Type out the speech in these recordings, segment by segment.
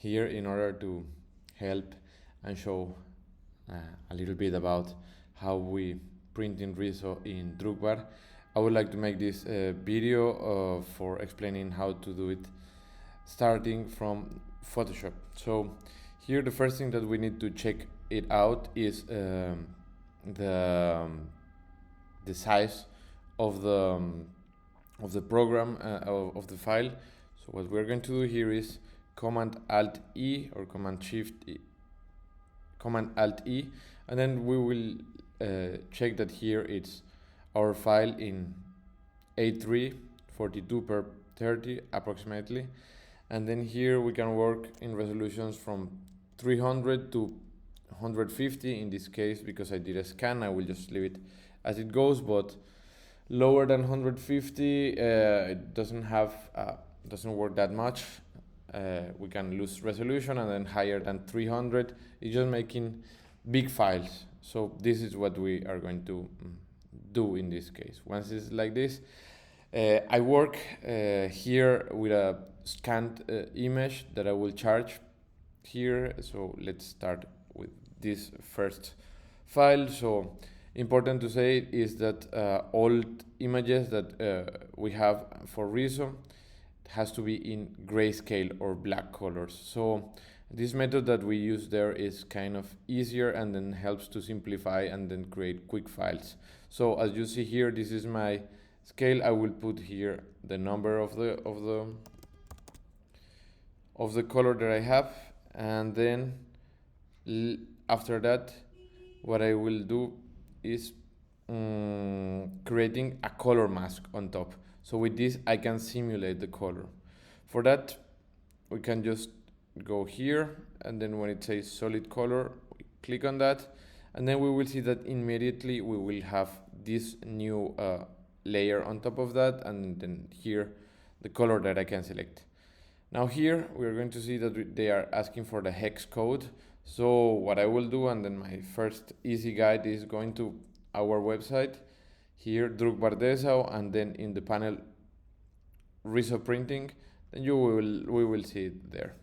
here in order to help and show a little bit about how we print in Riso in Druckbar. I would like to make this video for explaining how to do it starting from Photoshop. So here the first thing that we need to check it out is the size of the program of the file. So what we're going to do here is Command Alt E or Command Shift E, Command Alt E, and then we will check that here it's our file in A3 42 per 30 approximately, and then here we can work in resolutions from 300 to 150 in this case. Because I did a scan, I will just leave it as it goes, but lower than 150 it doesn't work that much. We can lose resolution, and then higher than 300 it's just making big files. So this is what we are going to do in this case. Once it's like this, I work here with a scanned image that I will charge here. So let's start with this first file. So important to say is that all images that we have for Riso has to be in grayscale or black colors. So this method that we use there is kind of easier and then helps to simplify and then create quick files. So as you see here, this is my scale. I will put here the number of the color that I have, and then after that what I will do is creating a color mask on top. So with this I can simulate the color. For that we can just go here, and then when it says solid color, we click on that, and then we will see that immediately we will have this new layer on top of that, and then here the color that I can select. Now here we are going to see that they are asking for the hex code. So what I will do, and then my first easy guide, is going to our website here, Druckbar Dessau, and then in the panel Riso printing, then we will see it there.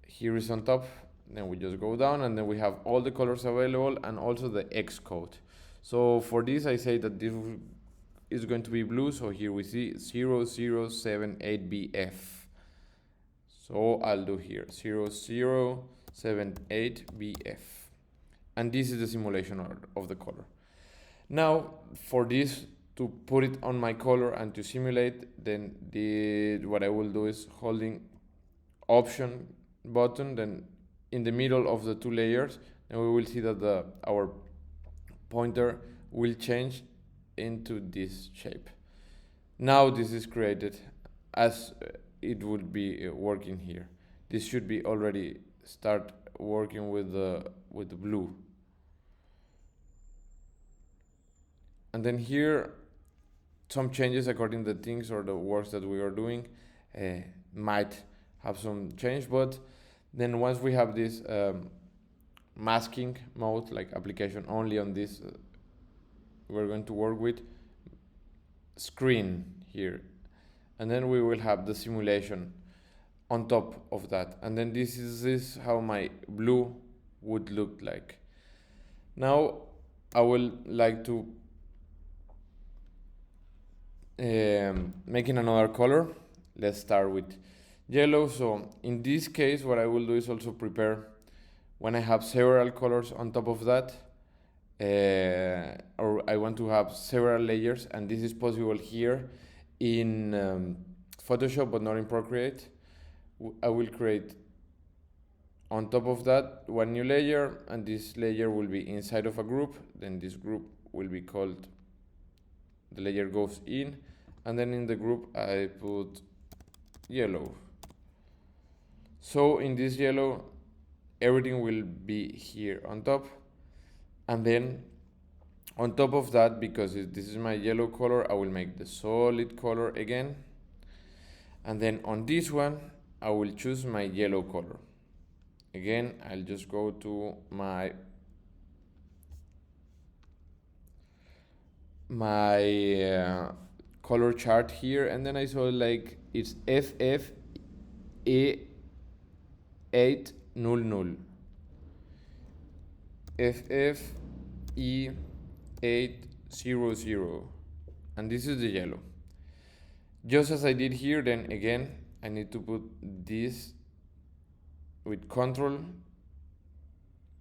Here is on top, then we just go down, and then we have all the colors available and also the X code. So for this I say that this is going to be blue, so here we see 0078BF. So I'll do here 0078BF, and this is the simulation of the color. Now for this to put it on my color and to simulate, then what I will do is holding Option button, then in the middle of the two layers, and we will see that our pointer will change into this shape. Now this is created as it would be working here. This should be already start working with the blue. And then here some changes according to the things or the works that we are doing might have some change, but then once we have this masking mode, like application only on this, we're going to work with screen here, and then we will have the simulation on top of that, and then this is how my blue would look like. Now I will like to making another color. Let's start with yellow. So in this case what I will do is also prepare when I have several colors on top of that, or I want to have several layers, and this is possible here in Photoshop but not in Procreate. I will create on top of that one new layer, and this layer will be inside of a group. Then this group will be called, the layer goes in, and then in the group I put yellow. So in this yellow everything will be here on top, and then on top of that, because this is my yellow color, I will make the solid color again, and then on this one I will choose my yellow color again. I'll just go to my color chart here, and then I saw like it's FFEEF, FF800 FFE800, and this is the yellow. Just as I did here, then again I need to put this with control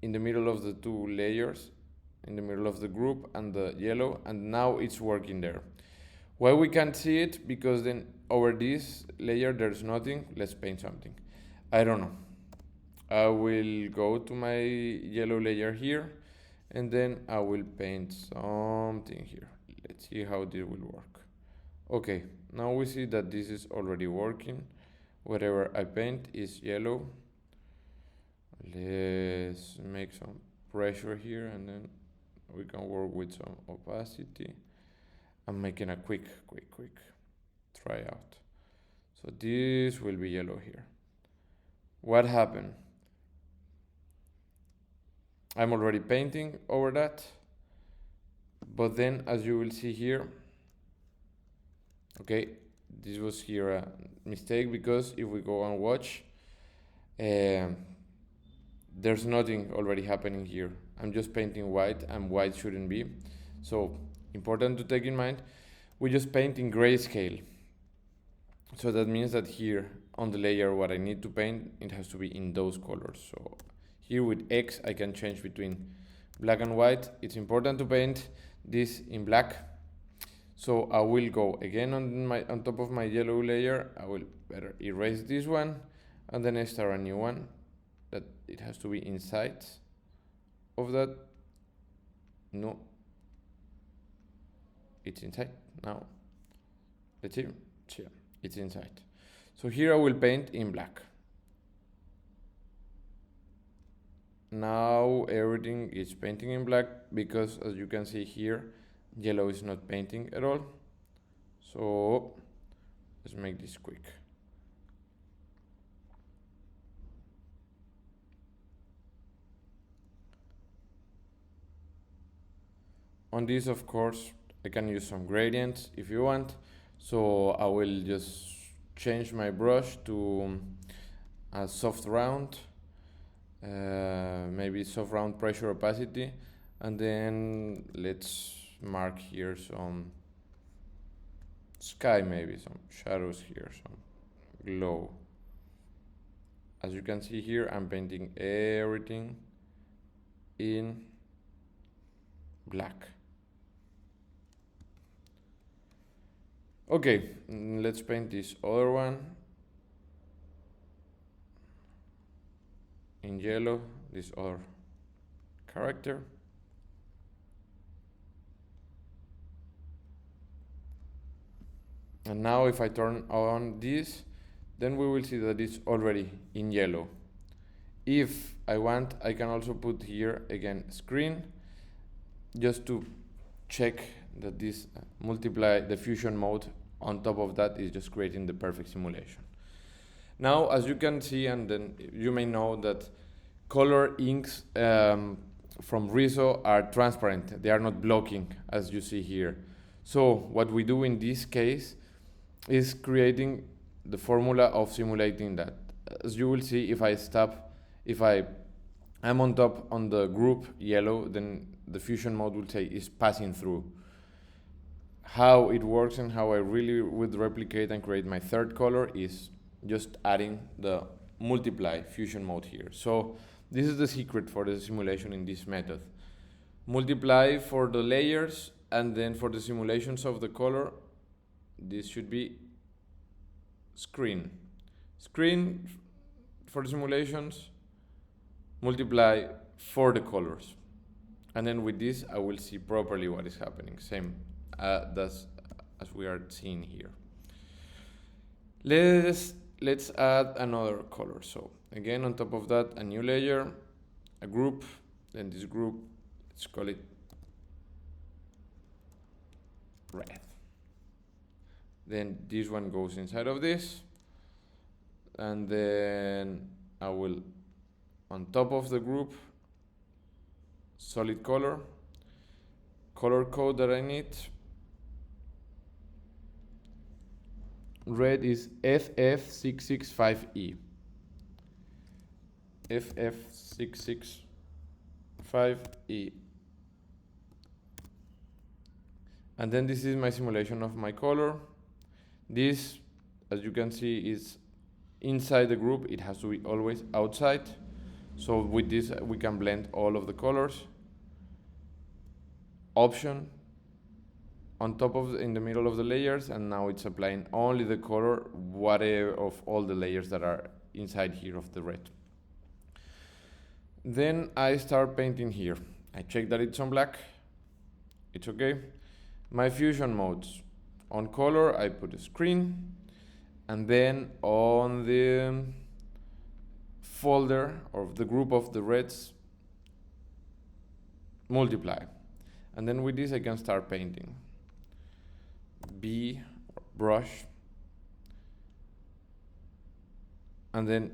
in the middle of the two layers, in the middle of the group and the yellow, and now it's working there. Why we can't see it? Because then over this layer there's nothing. Let's paint something. I don't know. I will go to my yellow layer here, and then I will paint something here. Let's see how this will work. Okay, now we see that this is already working. Whatever I paint is yellow. Let's make some pressure here, and then we can work with some opacity. I'm making a quick try out. So this will be yellow here. What happened? I'm already painting over that, but then as you will see here, okay, this was here a mistake, because if we go and watch, there's nothing already happening here. I'm just painting white, and white shouldn't be. So important to take in mind, we just paint in grayscale. So that means that here on the layer what I need to paint, it has to be in those colors. So here with X I can change between black and white. It's important to paint this in black. So I will go again on top of my yellow layer. I will better erase this one, and then I start a new one that it has to be inside of that. No, it's inside now. Let's see. Yeah, it's inside. So here I will paint in black. Now everything is painting in black, because as you can see here, yellow is not painting at all. So let's make this quick. On this, of course, I can use some gradients if you want. So I will just change my brush to a soft round, maybe soft round pressure opacity, and then let's mark here some sky, maybe some shadows here, some glow. As you can see here, I'm painting everything in black. Okay, let's paint this other one in yellow, this other character. And now if I turn on this, then we will see that it's already in yellow. If I want, I can also put here again screen, just to check that this multiply the fusion mode on top of that is just creating the perfect simulation. Now, as you can see, and then you may know that color inks from Riso are transparent. They are not blocking, as you see here. So what we do in this case is creating the formula of simulating that. As you will see, if I'm on top on the group yellow, then the fusion mode will say is passing through. How it works and how I really would replicate and create my third color is just adding the multiply fusion mode here. So this is the secret for the simulation in this method. Multiply for the layers, and then for the simulations of the color, this should be screen. Screen for the simulations, multiply for the colors. And then with this, I will see properly what is happening. Same as we are seeing here. Let's add another color. So again, on top of that, a new layer, a group, then this group, let's call it red. Then this one goes inside of this, and then I will, on top of the group, solid color code that I need. Red is FF665E. FF665E. And then this is my simulation of my color. This, as you can see, is inside the group. It has to be always outside. So with this, we can blend all of the colors. Option on top of in the middle of the layers, and now it's applying only the color, whatever of all the layers that are inside here of the red. Then I start painting here. I check that it's on black. It's okay. My fusion modes. On color, I put a screen, and then on the folder or the group of the reds, multiply. And then with this, I can start painting. B, brush, and then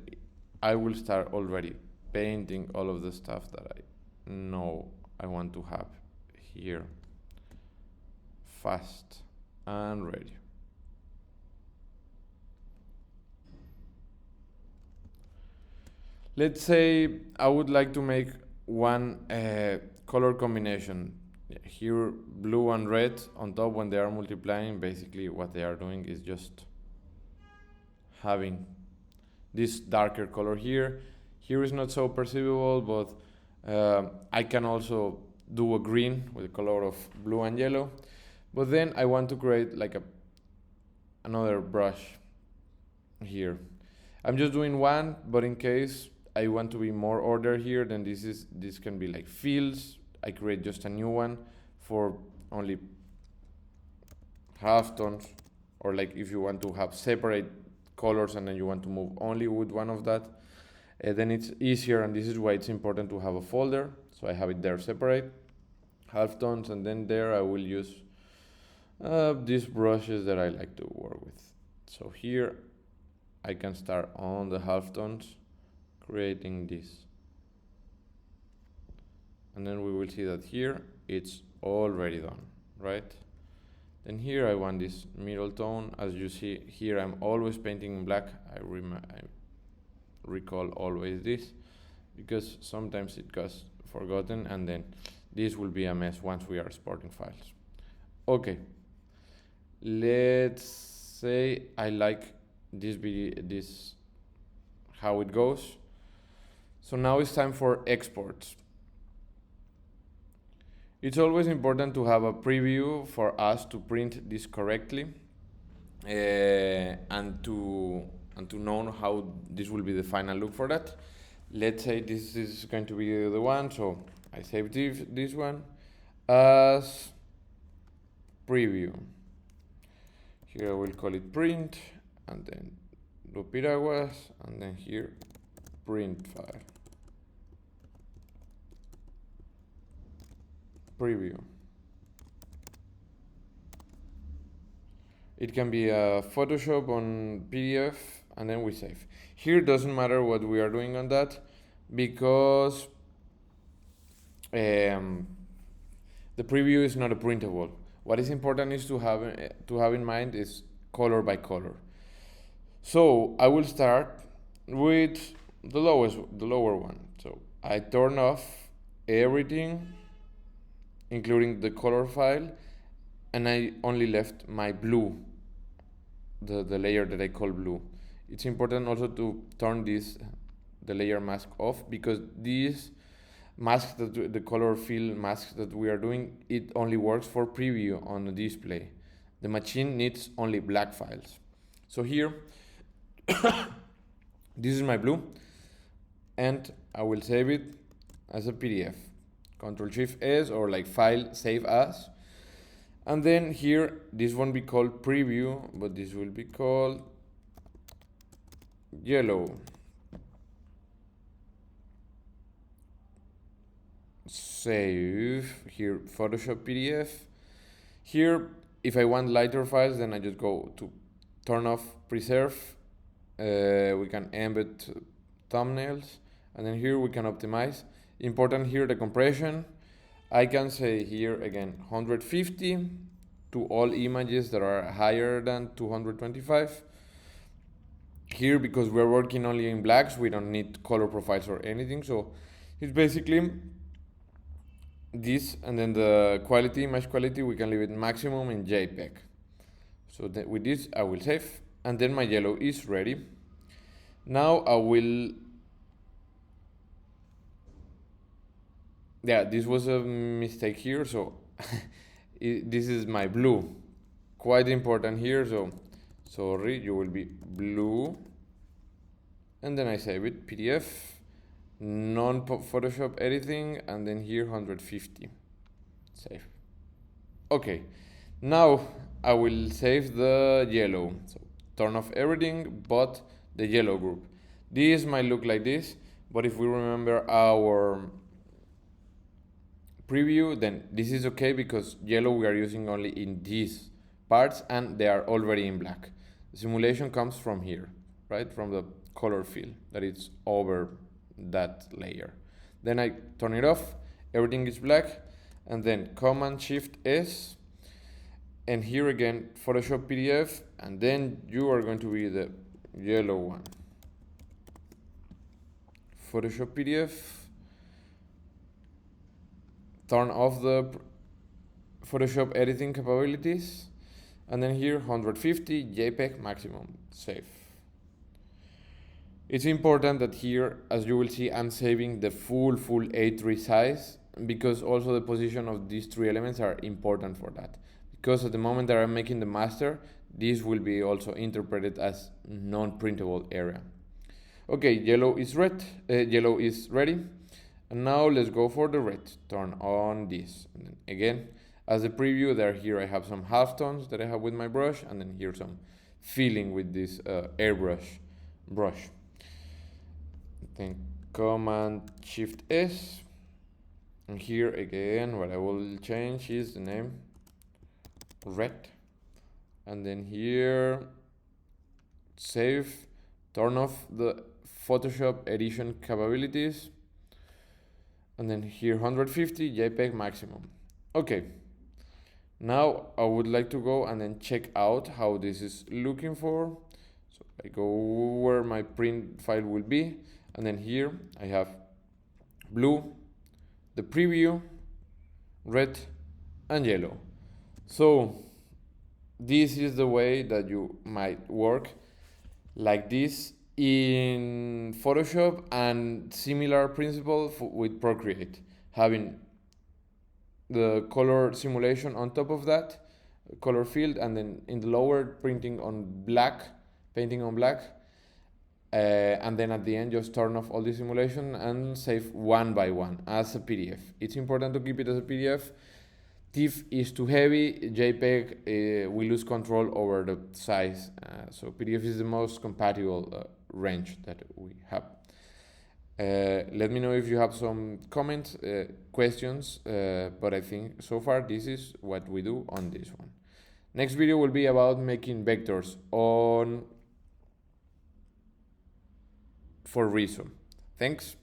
I will start already painting all of the stuff that I know I want to have here. Fast and ready. Let's say I would like to make one color combination. Here, blue and red on top. When they are multiplying, basically what they are doing is just having this darker color here. Here is not so perceivable, but I can also do a green with the color of blue and yellow. But then I want to create like another brush here. I'm just doing one, but in case I want to be more order here, then this can be like fields. I create just a new one for only halftones, or like if you want to have separate colors and then you want to move only with one of that, then it's easier, and this is why it's important to have a folder. So I have it there separate, halftones, and then there I will use these brushes that I like to work with. So here I can start on the halftones creating this. And then we will see that here it's already done, right? Then here I want this middle tone. As you see here, I'm always painting in black. I recall always this because sometimes it gets forgotten, and then this will be a mess once we are exporting files. Okay, let's say I like this video, this how it goes. So now it's time for exports. It's always important to have a preview for us to print this correctly, and to know how this will be the final look for that. Let's say this is going to be the one, so I save this one as preview. Here I will call it print, and then do piraguas, and then here print file. Preview. It can be a Photoshop on PDF, and then we save. Here doesn't matter what we are doing on that, because the preview is not a printable. What is important is to have in mind is color by color. So I will start with the lower one. So I turn off everything, including the color file, and I only left my blue, the layer that I call blue. It's important also to turn the layer mask off, because these masks, the color fill masks that we are doing, it only works for preview on the display. The machine needs only black files. So here, this is my blue, and I will save it as a PDF. Ctrl+Shift+S, or like file, save as. And then here, this won't be called preview, but this will be called yellow. Save. Here, Photoshop PDF. Here, if I want lighter files, then I just go to turn off preserve. We can embed thumbnails, and then here we can optimize. Important here, the compression. I can say here again 150 to all images that are higher than 225, Here, because we're working only in blacks, we don't need color profiles or anything, so it's basically this, and then the quality, image quality, we can leave it maximum in JPEG. So with this I will save, and then my yellow is ready. Now I will, yeah, this was a mistake here, so this is my blue, quite important here, so sorry, you will be blue, and then I save it, PDF, non-Photoshop editing, and then here 150, save. Okay, now I will save the yellow, so turn off everything but the yellow group. This might look like this, but if we remember our preview, then this is okay, because yellow we are using only in these parts and they are already in black. The simulation comes from here, right, from the color fill that is over that layer. Then I turn it off, everything is black, and then Command-Shift-S, and here again Photoshop PDF, and then you are going to be the yellow one. Photoshop PDF, turn off the Photoshop editing capabilities, and then here 150 JPEG maximum, save. It's important that here, as you will see, I'm saving the full A3 size, because also the position of these three elements are important for that. Because at the moment that I'm making the master, this will be also interpreted as non-printable area. Okay, yellow is ready. And now let's go for the red. Turn on this. And then again, as a preview, there here I have some halftones that I have with my brush, and then here some filling with this airbrush brush. Then Command-Shift-S, and here again what I will change is the name red, and then here save, turn off the Photoshop edition capabilities, and then here 150 JPEG maximum. Okay, now I would like to go and then check out how this is looking for. So I go where my print file will be, and then here I have blue, the preview, red, and yellow. So this is the way that you might work like this in Photoshop, and similar principle with Procreate, having the color simulation on top of that color field, and then in the lower painting on black, and then at the end just turn off all the simulation and save one by one as a PDF. It's important to keep it as a PDF. TIFF is too heavy, JPEG we lose control over the size, so PDF is the most compatible range that we have. Let me know if you have some comments, questions, but I think so far this is what we do on this one. Next video will be about making vectors for Riso. Thanks.